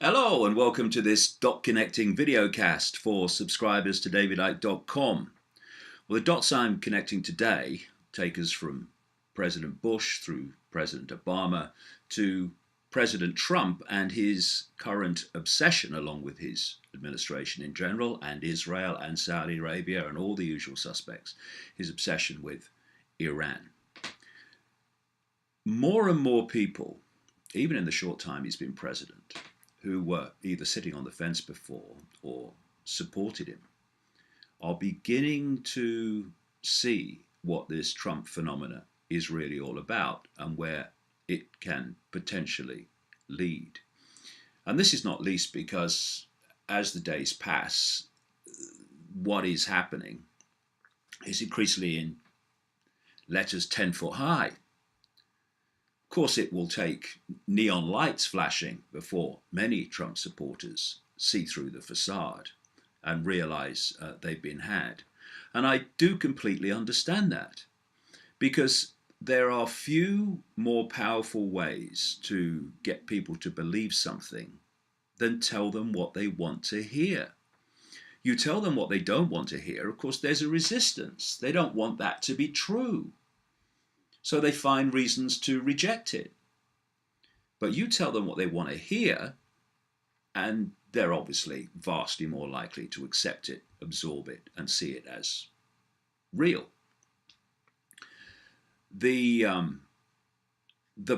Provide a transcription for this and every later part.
Hello and welcome to this dot connecting videocast for subscribers to davidicke.com. Well, the dots I'm connecting today take us from President Bush through President Obama to President Trump and his current obsession, along with his administration in general, and Israel and Saudi Arabia and all the usual suspects, his obsession with Iran. More and more people, even in the short time he's been president, who were either sitting on the fence before or supported him, are beginning to see what this Trump phenomena is really all about and where it can potentially lead. And this is not least because as the days pass, what is happening is increasingly in letters 10 foot high. Of course, it will take neon lights flashing before many Trump supporters see through the facade and realize they've been had. And I do completely understand that, because there are few more powerful ways to get people to believe something than tell them what they want to hear. You tell them what they don't want to hear, of course, there's a resistance. They don't want that to be true. So they find reasons to reject it. But you tell them what they want to hear, and they're obviously vastly more likely to accept it, absorb it, and see it as real. The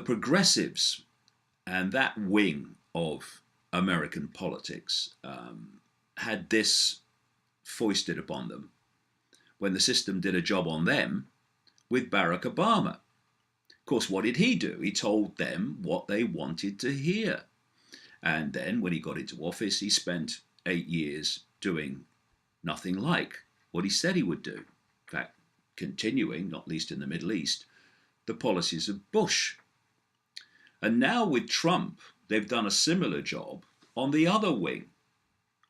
progressives and that wing of American politics had this foisted upon them when the system did a job on them with Barack Obama. Of course, what did he do? He told them what they wanted to hear. And then when he got into office, he spent 8 years doing nothing like what he said he would do. In fact, continuing, not least in the Middle East, the policies of Bush. And now with Trump, they've done a similar job on the other wing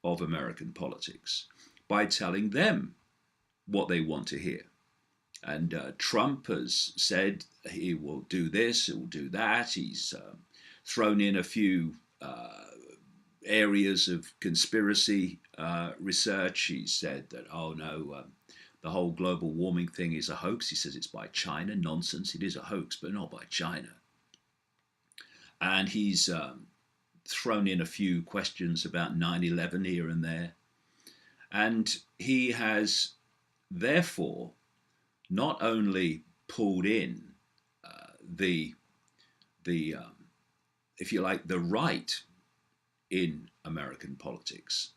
of American politics by telling them what they want to hear. And Trump has said he will do this, he will do that. He's thrown in a few areas of conspiracy research. He said that, oh no, the whole global warming thing is a hoax. He says it's by China. Nonsense. It is a hoax, but not by China. And he's thrown in a few questions about 9/11 here and there. And he has therefore not only pulled in the if you like, the right in American politics,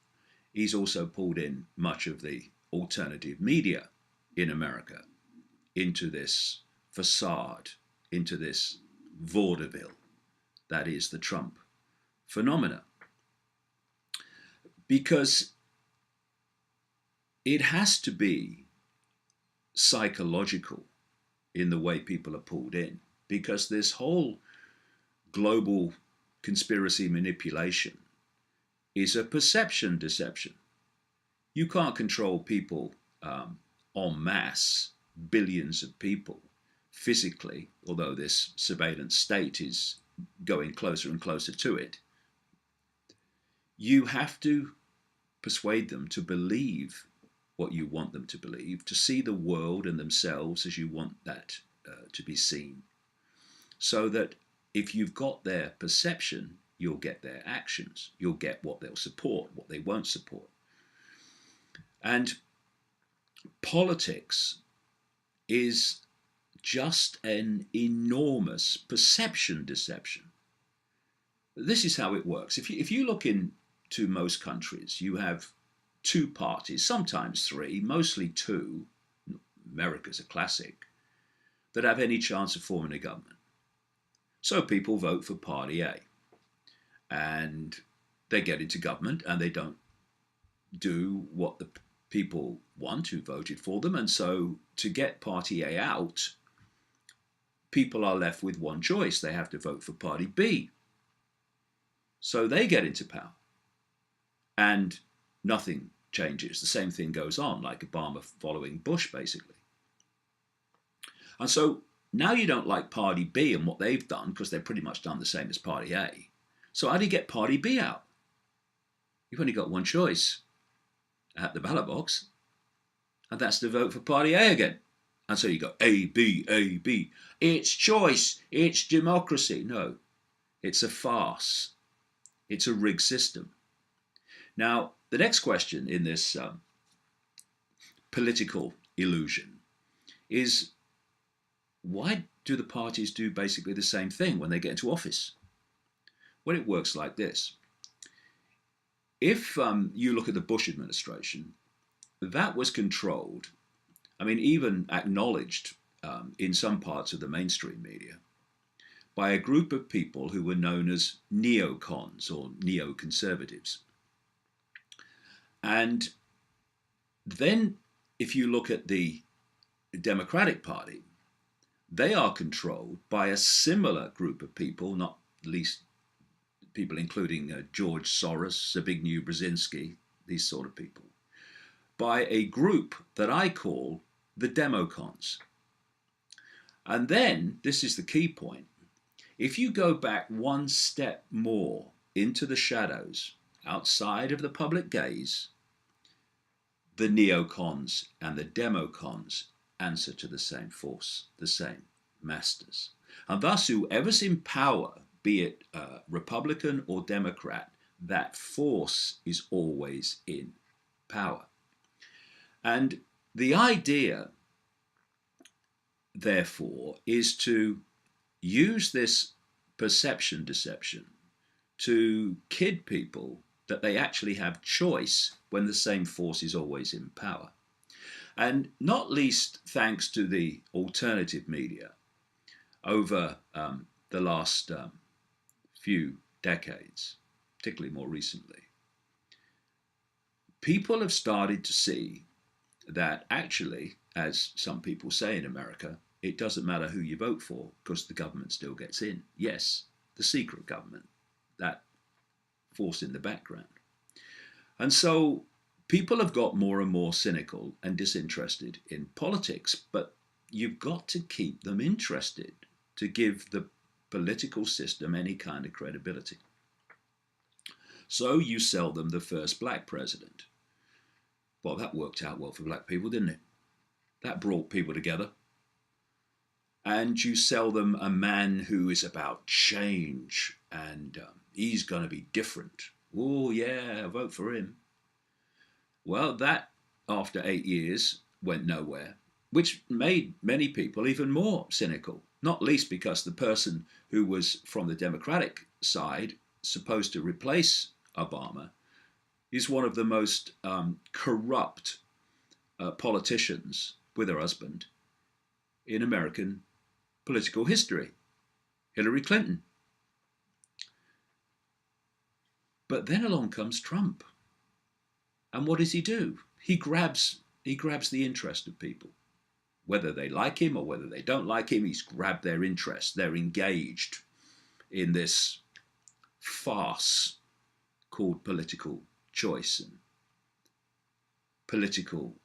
he's also pulled in much of the alternative media in America into this facade, into this vaudeville that is the Trump phenomena. Because it has to be psychological in the way people are pulled in, because this whole global conspiracy manipulation is a perception deception. You can't control people en masse, billions of people, physically, although this surveillance state is going closer and closer to it. You have to persuade them to believe what you want them to believe, to see the world and themselves as you want that to be seen. So that if you've got their perception, you'll get their actions. You'll get what they'll support, what they won't support. And politics is just an enormous perception deception. This is how it works. If you look into most countries, you have two parties, sometimes three, mostly two, America's a classic, that have any chance of forming a government. So people vote for Party A, and they get into government and they don't do what the people want who voted for them. And so to get Party A out, people are left with one choice. They have to vote for Party B. So they get into power and nothing changes. The same thing goes on, like Obama following Bush, basically. And so now you don't like Party B and what they've done, because they've pretty much done the same as Party A. So how do you get Party B out? you've only got one choice at the ballot box, and that's to vote for Party A again. And so you go A, B, A, B. It's choice. It's democracy. No, it's a farce. It's a rigged system. Now, the next question in this political illusion is, why do the parties do basically the same thing when they get into office? Well, it works like this. If you look at the Bush administration, that was controlled, I mean, even acknowledged in some parts of the mainstream media, by a group of people who were known as neocons or neoconservatives. And then if you look at the Democratic Party, they are controlled by a similar group of people, not least people including George Soros, Zbigniew Brzezinski, these sort of people, by a group that I call the Democons. And then, this is the key point, if you go back one step more into the shadows, outside of the public gaze, the neocons and the democons answer to the same force, the same masters. And thus, whoever's in power, be it Republican or Democrat, that force is always in power. And the idea, therefore, is to use this perception deception to kid people that they actually have choice when the same force is always in power. And not least thanks to the alternative media over the last few decades, particularly more recently, people have started to see that actually, as some people say in America, it doesn't matter who you vote for because the government still gets in. Yes, the secret government, that force in the background. And so people have got more and more cynical and disinterested in politics, but you've got to keep them interested to give the political system any kind of credibility. So you sell them the first black president. Well, that worked out well for black people, didn't it? That brought people together. And you sell them a man who is about change and he's going to be different. Oh, yeah, vote for him. Well, that, after 8 years, went nowhere, which made many people even more cynical, not least because the person who was from the Democratic side, supposed to replace Obama, is one of the most corrupt politicians, with her husband, in American political history, Hillary Clinton. But then along comes Trump. And what does he do? He grabs the interest of people. Whether they like him or whether they don't like him, he's grabbed their interest. They're engaged in this farce called political choice and political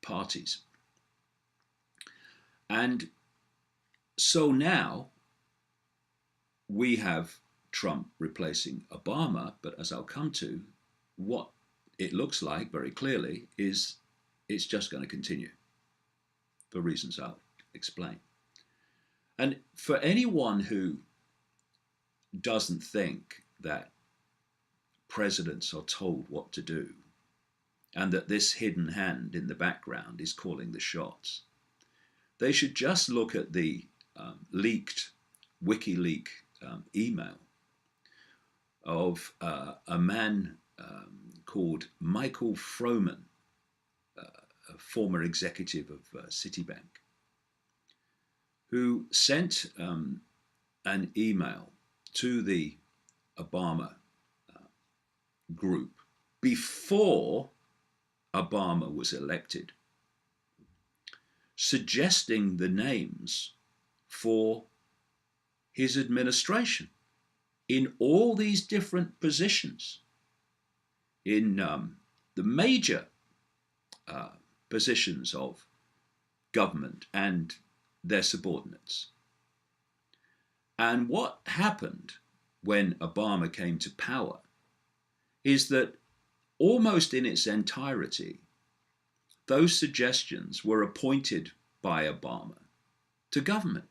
parties. And so now we have Trump replacing Obama, but as I'll come to, what it looks like very clearly is it's just going to continue for reasons I'll explain. And for anyone who doesn't think that presidents are told what to do and that this hidden hand in the background is calling the shots, they should just look at the leaked WikiLeaks email of a man called Michael Froman, a former executive of Citibank, who sent an email to the Obama group before Obama was elected, suggesting the names for his administration in all these different positions, in the major positions of government and their subordinates. And what happened when Obama came to power is that almost in its entirety, those suggestions were appointed by Obama to government.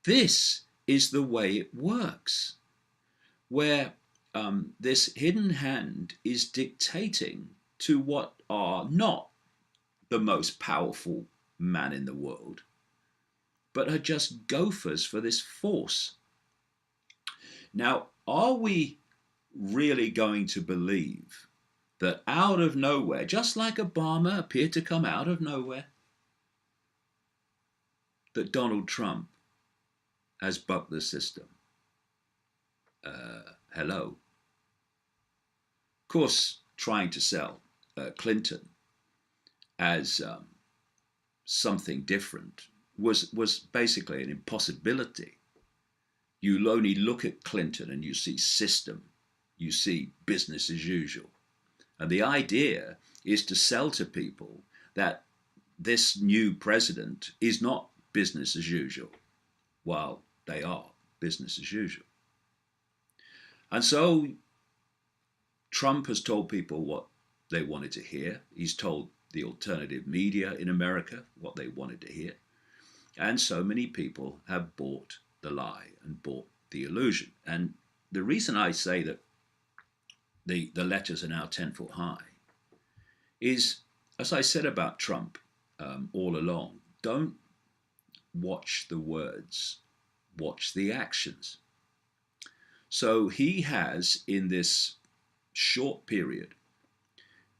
This is the way it works, where this hidden hand is dictating to what are not the most powerful man in the world, but are just gophers for this force. Now, are we really going to believe that out of nowhere, just like Obama appeared to come out of nowhere, that Donald Trump has bucked the system? Hello. Of course, trying to sell Clinton as something different was basically an impossibility. You only look at Clinton and you see system, you see business as usual. And the idea is to sell to people that this new president is not business as usual, while they are business as usual. And so Trump has told people what they wanted to hear. He's told the alternative media in America what they wanted to hear. And so many people have bought the lie and bought the illusion. And the reason I say that the letters are now 10 foot high is, as I said about Trump all along, don't watch the words, watch the actions. So he has, in this short period,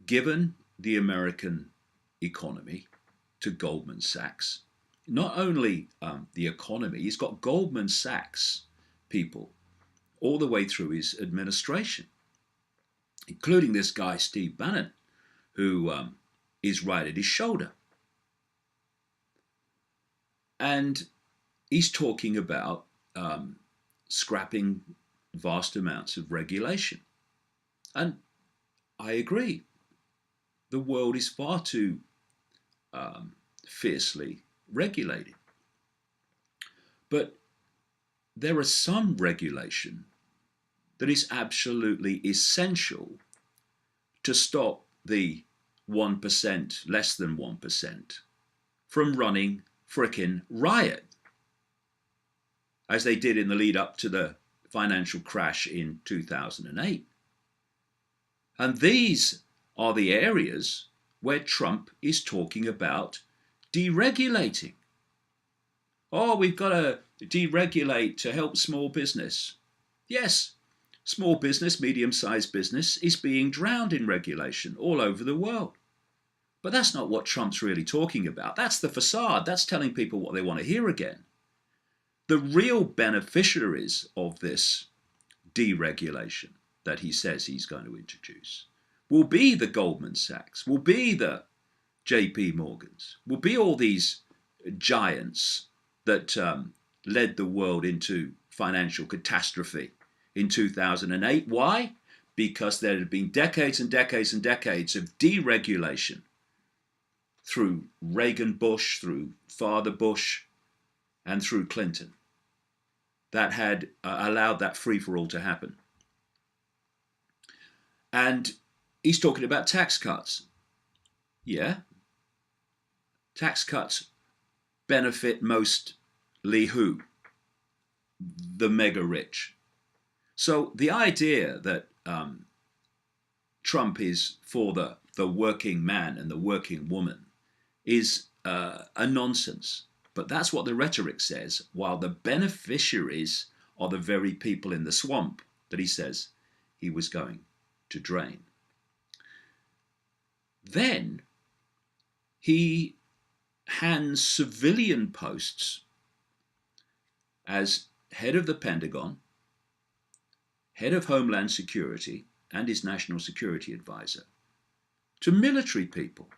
given the American economy to Goldman Sachs. Not only the economy, he's got Goldman Sachs people all the way through his administration, including this guy, Steve Bannon, who is right at his shoulder. And he's talking about scrapping vast amounts of regulation. And I agree. The world is far too fiercely regulated. But there is some regulation that is absolutely essential to stop the 1%, less than 1%, from running frickin' riot, as they did in the lead up to the financial crash in 2008. And these are the areas where Trump is talking about deregulating. Oh, we've got to deregulate to help small business. Yes, small business, medium-sized business is being drowned in regulation all over the world. But that's not what Trump's really talking about. That's the facade. That's telling people what they want to hear again. The real beneficiaries of this deregulation that he says he's going to introduce will be the Goldman Sachs, will be the JP Morgans, will be all these giants that led the world into financial catastrophe in 2008. Why? Because there had been decades and decades and decades of deregulation through Reagan Bush, through Father Bush, and through Clinton that had allowed that free-for-all to happen. And he's talking about tax cuts. Yeah. Tax cuts benefit mostly who? The mega rich. So the idea that Trump is for the working man and the working woman is a nonsense. But that's what the rhetoric says, while the beneficiaries are the very people in the swamp that he says he was going to drain. Then he hands civilian posts as head of the Pentagon, head of Homeland Security, and his national security advisor to military people.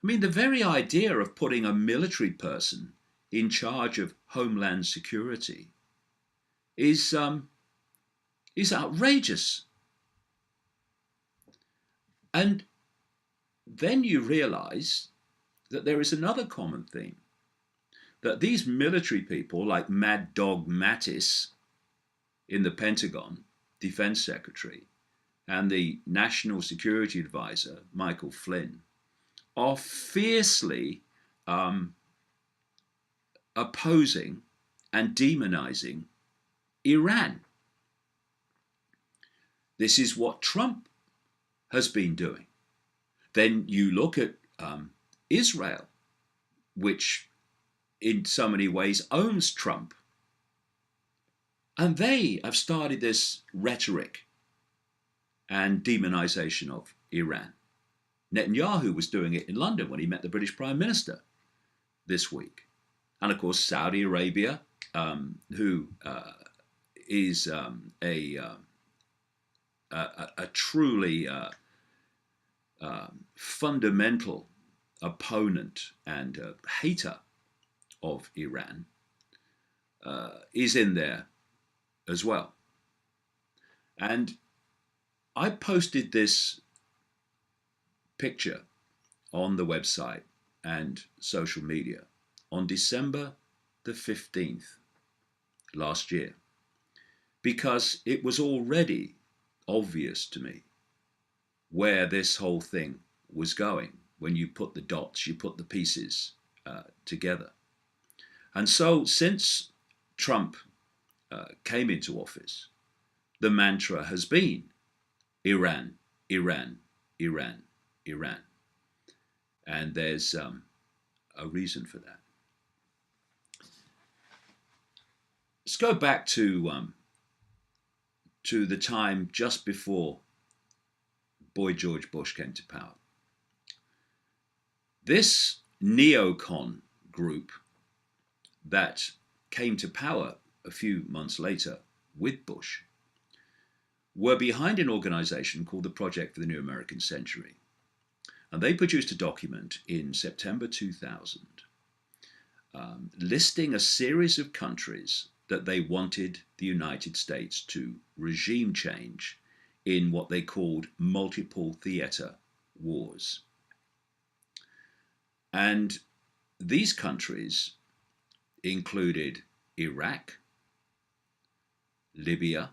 I mean, the very idea of putting a military person in charge of Homeland Security is outrageous. And then you realize that there is another common theme, that these military people like Mad Dog Mattis in the Pentagon, Defense Secretary and the National Security Advisor, Michael Flynn, are fiercely opposing and demonizing Iran. This is what Trump has been doing. Then you look at Israel, which in so many ways owns Trump, and they have started this rhetoric and demonization of Iran. Netanyahu was doing it in London when he met the British Prime Minister this week. And of course, Saudi Arabia, who is a truly fundamental opponent and hater of Iran, is in there as well. And I posted this picture on the website and social media on December the 15th last year, because it was already obvious to me where this whole thing was going. When you put the dots, you put the pieces together. And so since Trump came into office, the mantra has been Iran, Iran, Iran, Iran. And there's a reason for that. Let's go back to the time just before Boy George Bush came to power. This neocon group that came to power a few months later with Bush were behind an organization called the Project for the New American Century. And they produced a document in September 2000 listing a series of countries that they wanted the United States to regime change in what they called multiple theater wars. And these countries included Iraq, Libya,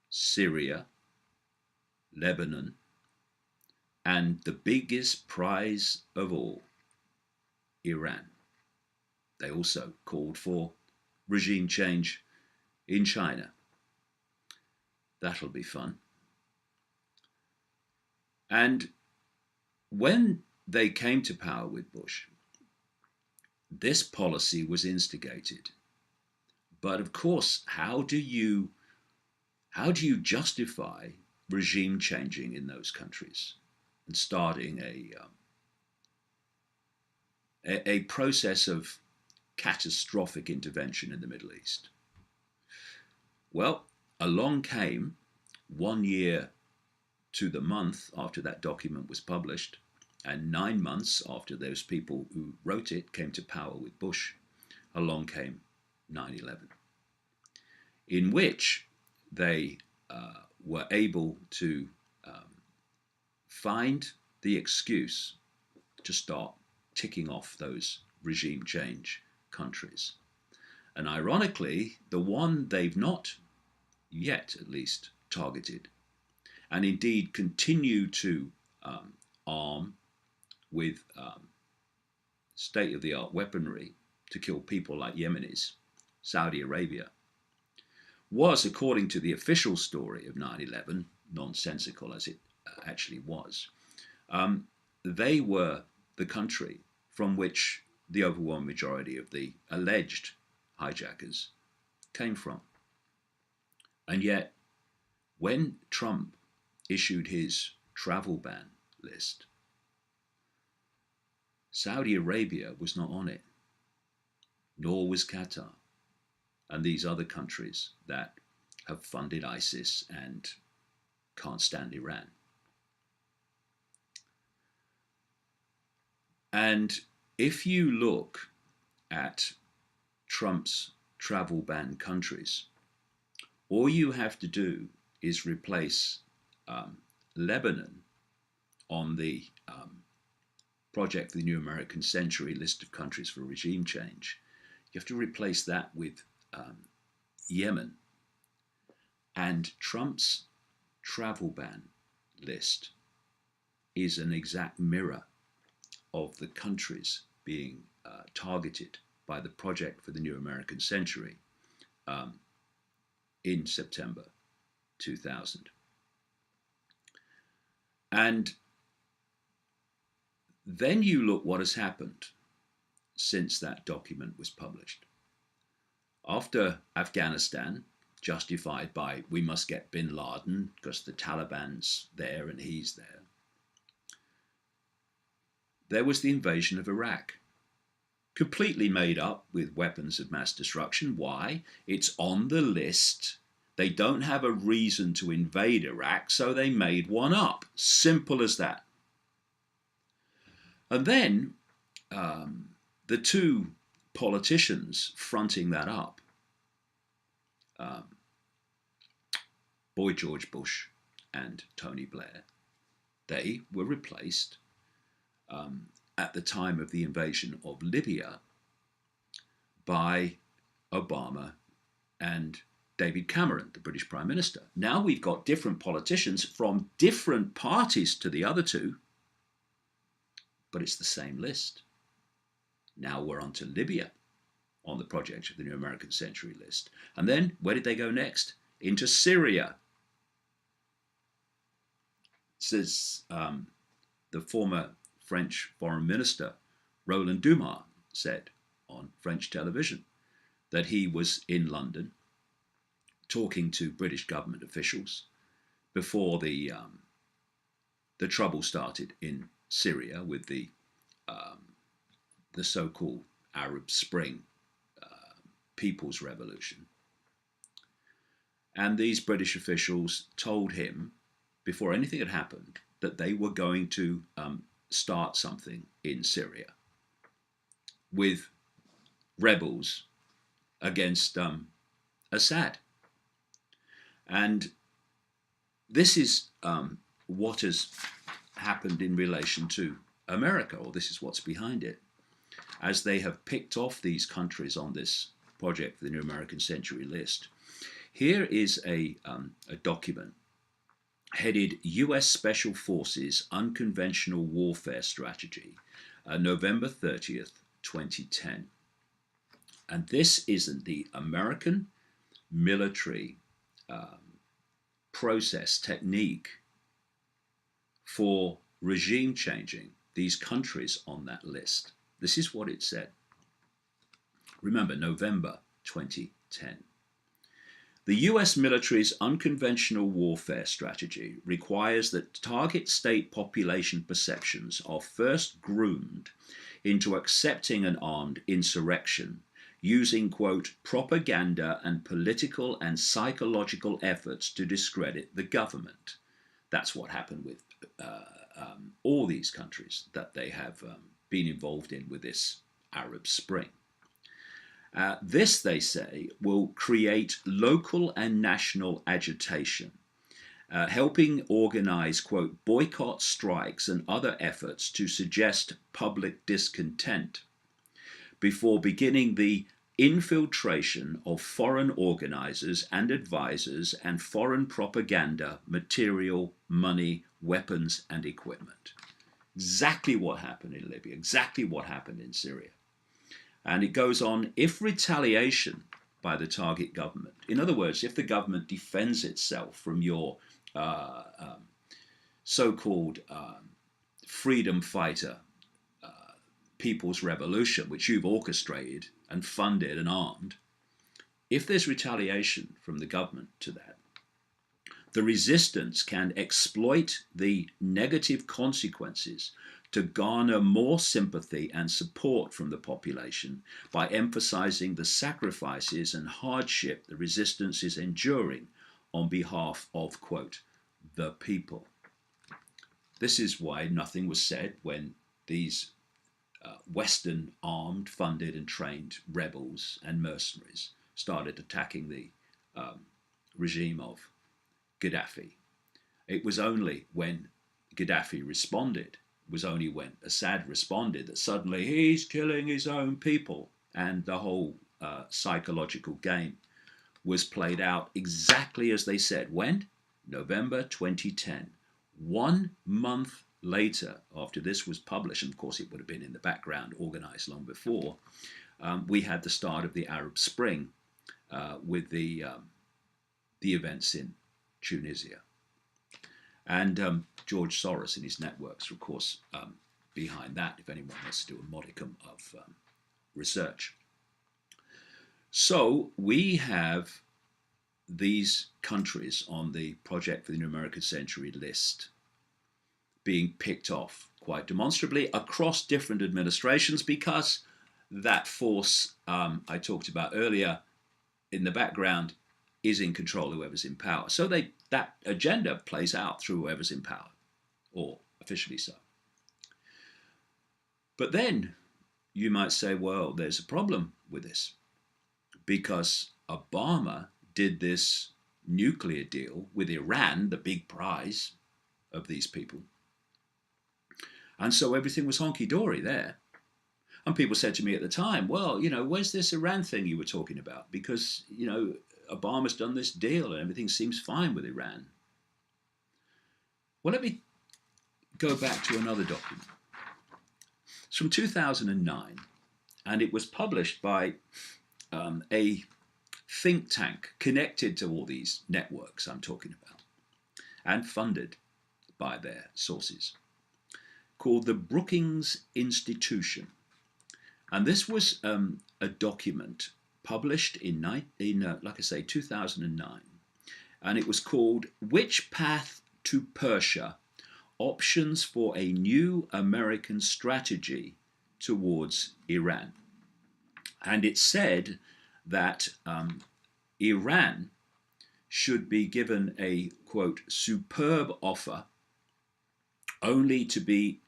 Syria, Lebanon, and the biggest prize of all, Iran. They also called for regime change in China. That'll be fun. And when they came to power with Bush, this policy was instigated. But of course, how do you justify regime changing in those countries and starting a process of catastrophic intervention in the Middle East? Well, along came 1 year to the month after that document was published, and 9 months after those people who wrote it came to power with Bush, along came 9/11, in which they were able to find the excuse to start ticking off those regime change countries. And ironically, the one they've not yet, at least, targeted, and indeed continue to arm with state-of-the-art weaponry to kill people like Yemenis, Saudi Arabia, was, according to the official story of 9/11, nonsensical as it actually was, they were the country from which the overwhelming majority of the alleged hijackers came from. And yet, when Trump issued his travel ban list, Saudi Arabia was not on it, nor was Qatar, and these other countries that have funded ISIS and can't stand Iran. And if you look at Trump's travel ban countries, all you have to do is replace Lebanon on the Project for the New American Century list of countries for regime change. You have to replace that with Yemen. And Trump's travel ban list is an exact mirror of the countries being targeted by the Project for the New American Century um, in September 2000. And then you look what has happened since that document was published. After Afghanistan, justified by we must get bin Laden because the Taliban's there and he's there, there was the invasion of Iraq, completely made up with weapons of mass destruction. Why? It's on the list. They don't have a reason to invade Iraq, so they made one up. Simple as that. And then the two politicians fronting that up, Boy George Bush and Tony Blair, they were replaced at the time of the invasion of Libya by Obama and David Cameron, the British Prime Minister. Now we've got different politicians from different parties to the other two, but it's the same list. Now we're on to Libya on the Project of the New American Century list. And then where did they go next? Into Syria. Says the former French Foreign Minister Roland Dumas said on French television that he was in London talking to British government officials before the trouble started in Syria with the so-called Arab Spring People's Revolution. And these British officials told him, before anything had happened, that they were going to start something in Syria with rebels against Assad. And this is what has happened in relation to America, or this is what's behind it, as they have picked off these countries on this Project for the New American Century list. Here is a document headed U.S. Special Forces Unconventional Warfare Strategy, November 30th, 2010. And this isn't the American military process technique for regime changing these countries on that list. This is what it said. Remember, November 2010. The US military's unconventional warfare strategy requires that target state population perceptions are first groomed into accepting an armed insurrection using, quote, propaganda and political and psychological efforts to discredit the government. That's what happened with all these countries that they have been involved in with this Arab Spring. This, they say, will create local and national agitation, helping organize, quote, boycott strikes and other efforts to suggest public discontent before beginning the infiltration of foreign organizers and advisors and foreign propaganda, material, money, weapons, and equipment. Exactly what happened in Libya, exactly what happened in Syria. And it goes on, if retaliation by the target government, in other words, if the government defends itself from your so-called freedom fighter people's revolution, which you've orchestrated and funded and armed, if there's retaliation from the government to that, the resistance can exploit the negative consequences to garner more sympathy and support from the population by emphasizing the sacrifices and hardship the resistance is enduring on behalf of, quote, the people. This is why nothing was said when these Western armed, funded and trained rebels and mercenaries started attacking the regime of Gaddafi. It was only when Gaddafi responded, was only when Assad responded that suddenly he's killing his own people, and the whole psychological game was played out exactly as they said. When? November 2010. 1 month later, after this was published, and of course it would have been in the background, organized long before, we had the start of the Arab Spring with the events in Tunisia. And George Soros and his networks are, of course, behind that, if anyone wants to do a modicum of research. So we have these countries on the Project for the New American Century list being picked off quite demonstrably across different administrations, because that force I talked about earlier in the background is in control of whoever's in power. So that agenda plays out through whoever's in power, or officially so. But then you might say, well, there's a problem with this, because Obama did this nuclear deal with Iran, the big prize of these people. And so everything was honky-dory there. And people said to me at the time, well, where's this Iran thing you were talking about? Because, Obama's done this deal and everything seems fine with Iran. Well, let me go back to another document. It's from 2009, and it was published by a think tank connected to all these networks I'm talking about, and funded by their sources, called the Brookings Institution. And this was a document published in like I say, 2009, and it was called "Which Path to Persia? Options for a New American Strategy Towards Iran." And it said that Iran should be given a, quote, superb offer, only to be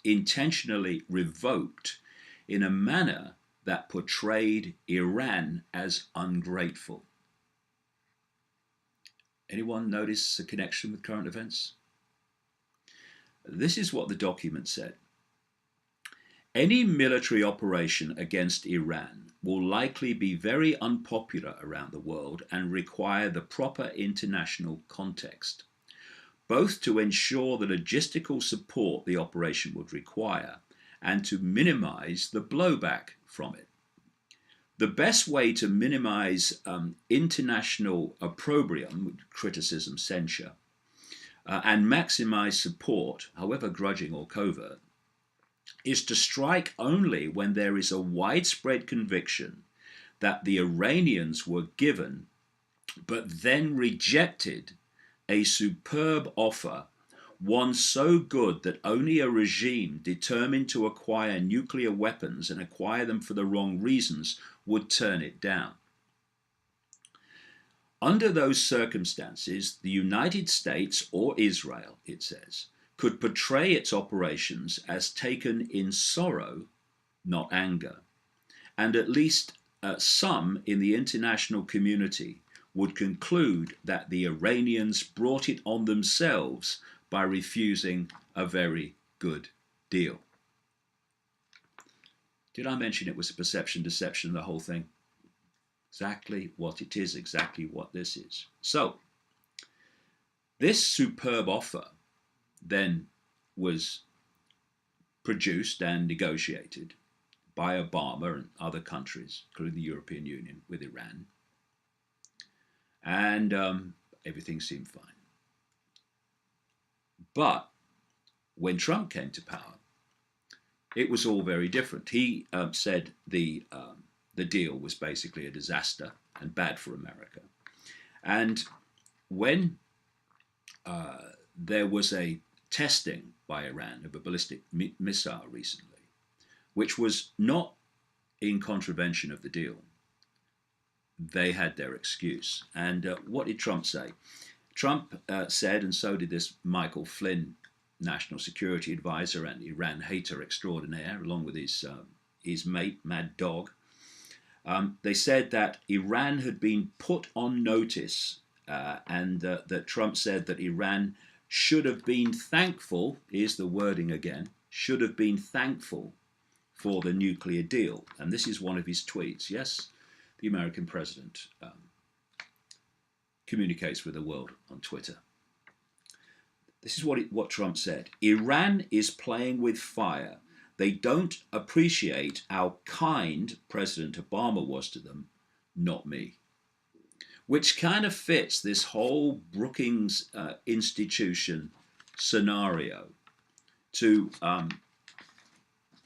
intentionally revoked in a manner that portrayed Iran as ungrateful. Anyone notice a connection with current events? This is what the document said. Any military operation against Iran will likely be very unpopular around the world and require the proper international context, both to ensure the logistical support the operation would require and to minimize the blowback from it. The best way to minimize international opprobrium, criticism, censure, and maximize support, however grudging or covert, is to strike only when there is a widespread conviction that the Iranians were given, but then rejected, a superb offer, one so good that only a regime determined to acquire nuclear weapons and acquire them for the wrong reasons would turn it down. Under those circumstances, the United States or Israel, it says, could portray its operations as taken in sorrow, not anger, and at least some in the international community would conclude that the Iranians brought it on themselves by refusing a very good deal. Did I mention it was a perception, deception, the whole thing? Exactly what it is, exactly what this is. So, this superb offer then was produced and negotiated by Obama and other countries, including the European Union, with Iran. And everything seemed fine. But when Trump came to power, it was all very different. He said the deal was basically a disaster and bad for America. And when there was a testing by Iran of a ballistic missile recently, which was not in contravention of the deal, they had their excuse. And what did Trump say? Trump said, and so did this Michael Flynn, national security advisor and Iran hater extraordinaire, along with his mate, Mad Dog. They said that Iran had been put on notice, and that Trump said that Iran should have been thankful, here's the wording again, should have been thankful for the nuclear deal. And this is one of his tweets. Yes, the American president, communicates with the world on Twitter. This is what Trump said. Iran is playing with fire. They don't appreciate how kind President Obama was to them, not me. Which kind of fits this whole Brookings Institution scenario to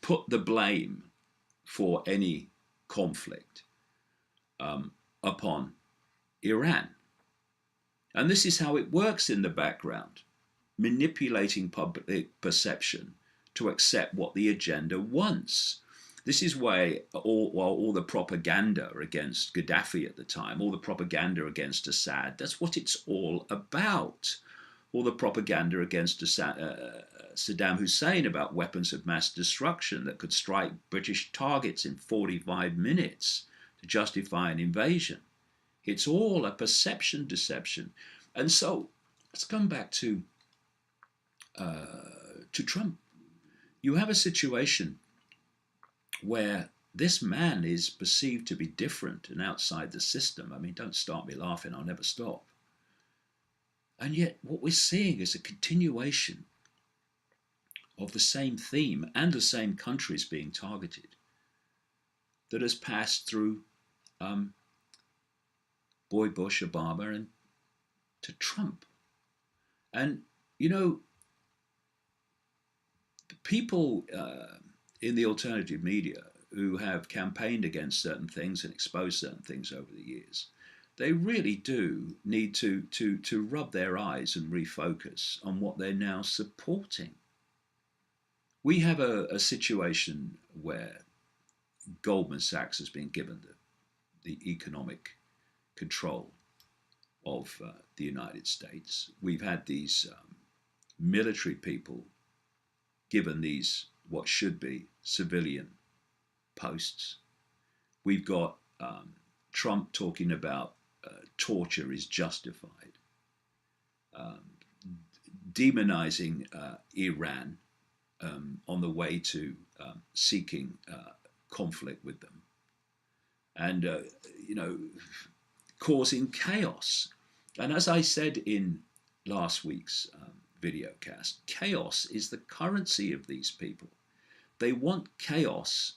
put the blame for any conflict upon Iran. And this is how it works in the background, manipulating public perception to accept what the agenda wants. This is why all the propaganda against Gaddafi at the time, all the propaganda against Assad, that's what it's all about. All the propaganda against Saddam Hussein about weapons of mass destruction that could strike British targets in 45 minutes to justify an invasion. It's all a perception deception. And so let's come back to Trump. You have a situation where this man is perceived to be different and outside the system. I mean, don't start me laughing, I'll never stop. And yet what we're seeing is a continuation of the same theme and the same countries being targeted that has passed through Boy Bush, Obama, and to Trump. And, you know, the people in the alternative media who have campaigned against certain things and exposed certain things over the years, they really do need to rub their eyes and refocus on what they're now supporting. We have a situation where Goldman Sachs has been given the economic control of the United States. We've had these military people given these what should be civilian posts. We've got Trump talking about torture is justified, demonizing Iran on the way to seeking conflict with them, and you know, causing chaos. And as I said in last week's video cast, chaos is the currency of these people. They want chaos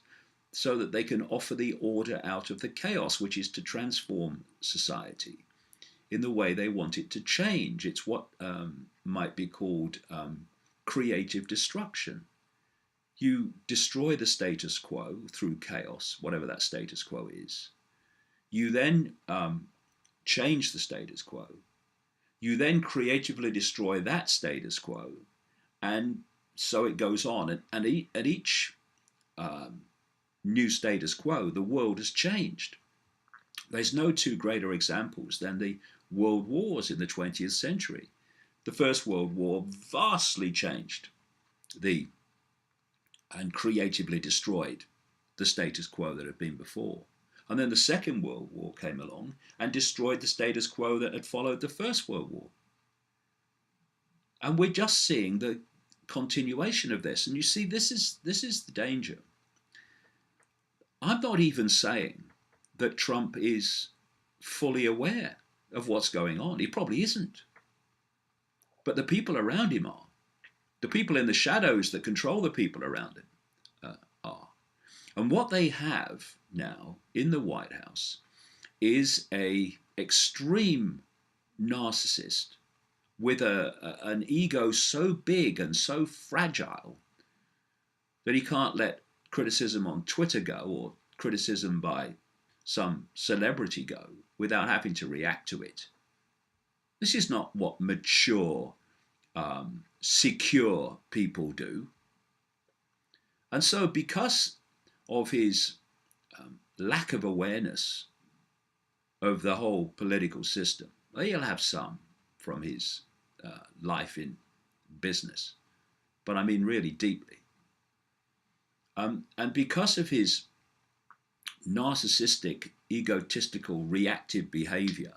so that they can offer the order out of the chaos, which is to transform society in the way they want it to change. It's what might be called creative destruction. You destroy the status quo through chaos, whatever that status quo is. You then change the status quo. You then creatively destroy that status quo, and so it goes on. And at each new status quo, the world has changed. There's no two greater examples than the world wars in the 20th century. The First World War vastly changed and creatively destroyed the status quo that had been before. And then the Second World War came along and destroyed the status quo that had followed the First World War. And we're just seeing the continuation of this. And you see, this is the danger. I'm not even saying that Trump is fully aware of what's going on. He probably isn't. But the people around him are. The people in the shadows that control the people around him are. And what they have now in the White House is an extreme narcissist with an ego so big and so fragile that he can't let criticism on Twitter go, or criticism by some celebrity go, without having to react to it. This is not what mature, secure people do. And so because of his lack of awareness of the whole political system, he'll have some from his life in business, but I mean really deeply. And because of his narcissistic, egotistical, reactive behavior,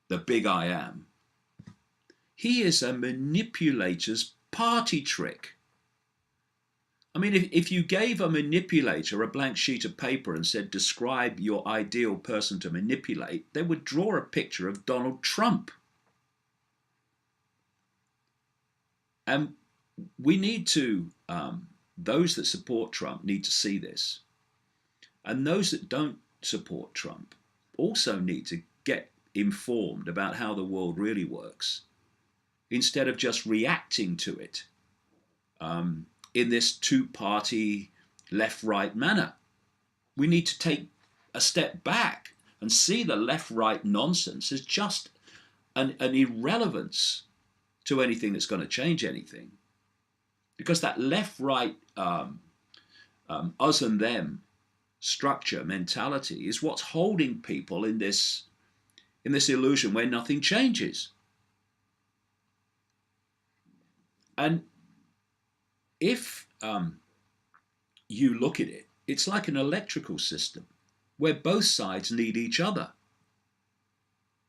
the big I am, he is a manipulator's party trick. I mean, if you gave a manipulator a blank sheet of paper and said, describe your ideal person to manipulate, they would draw a picture of Donald Trump. And we need to, those that support Trump need to see this. And those that don't support Trump also need to get informed about how the world really works instead of just reacting to it in this two-party left-right manner. We need to take a step back and see the left-right nonsense as just an irrelevance to anything that's going to change anything. Because that left-right us and them structure mentality is what's holding people in this illusion where nothing changes. And if you look at it, it's like an electrical system where both sides need each other.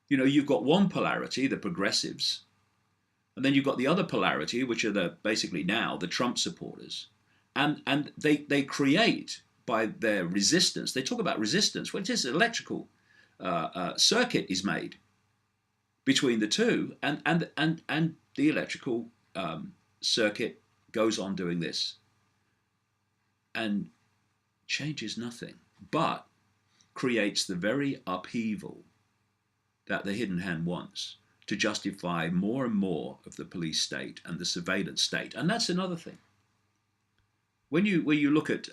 You know, you've got one polarity, the progressives, and then you've got the other polarity, which are basically now the Trump supporters. And they create, by their resistance, they talk about resistance, well, it is an electrical circuit is made between the two, and the electrical circuit goes on doing this and changes nothing, but creates the very upheaval that the hidden hand wants to justify more and more of the police state and the surveillance state. And that's another thing. When you look at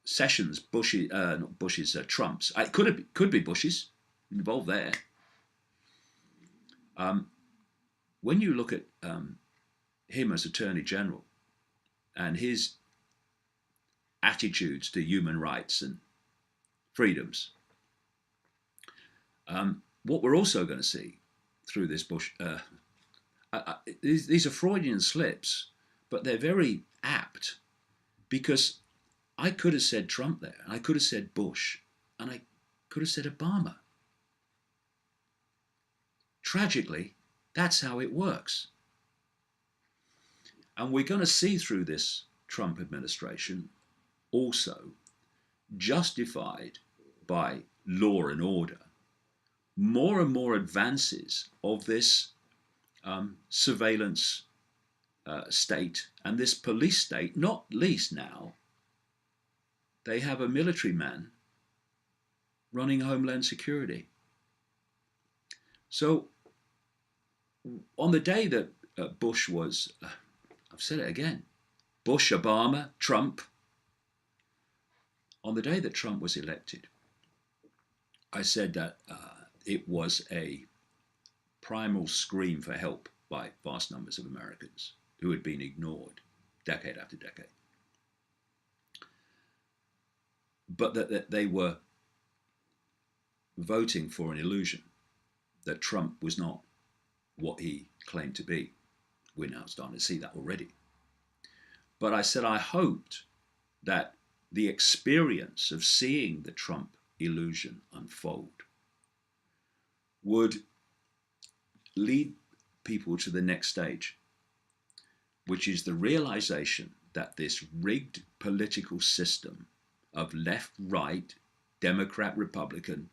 Sessions, not Bush's, Trump's, it could be Bush's involved there. When you look at him as Attorney General and his attitudes to human rights and freedoms, what we're also going to see through this Bush, these are Freudian slips, but they're very apt, because I could have said Trump there, I could have said Bush, and I could have said Obama. Tragically, that's how it works. And we're going to see through this Trump administration also justified by law and order more and more advances of this surveillance state and this police state. Not least now, they have a military man running Homeland Security. So on the day that Bush was, I've said it again, Bush, Obama, Trump, on the day that Trump was elected, I said that it was a primal scream for help by vast numbers of Americans who had been ignored decade after decade. But that they were voting for an illusion that Trump was not what he claimed to be. We're now starting to see that already. But I said I hoped that the experience of seeing the Trump illusion unfold would lead people to the next stage, which is the realization that this rigged political system of left, right, Democrat, Republican,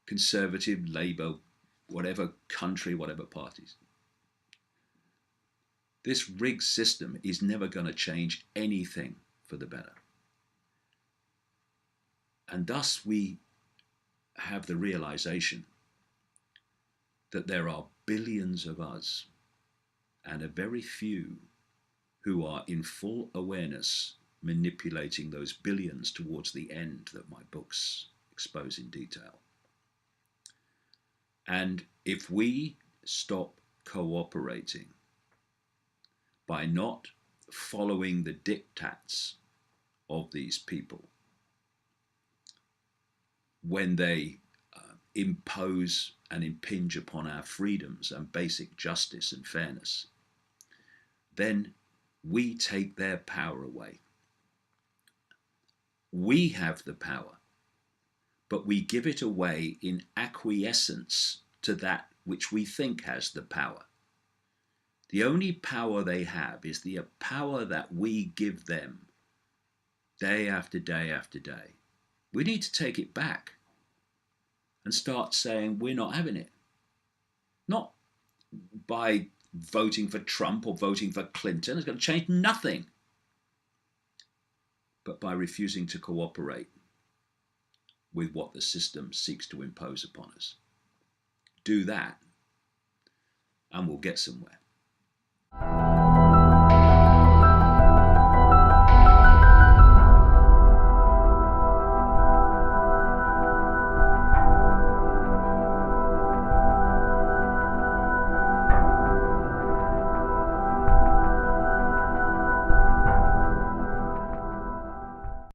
conservative, Labour, whatever country, whatever parties, this rigged system is never going to change anything for the better. And thus we have the realization that there are billions of us and a very few who are in full awareness manipulating those billions towards the end that my books expose in detail. And if we stop cooperating by not following the diktats of these people when they impose and impinge upon our freedoms and basic justice and fairness, then we take their power away. We have the power, but we give it away in acquiescence to that which we think has the power. The only power they have is the power that we give them day after day after day. We need to take it back and start saying we're not having it. Not by voting for Trump or voting for Clinton. It's going to change nothing. But by refusing to cooperate with what the system seeks to impose upon us. Do that, and we'll get somewhere.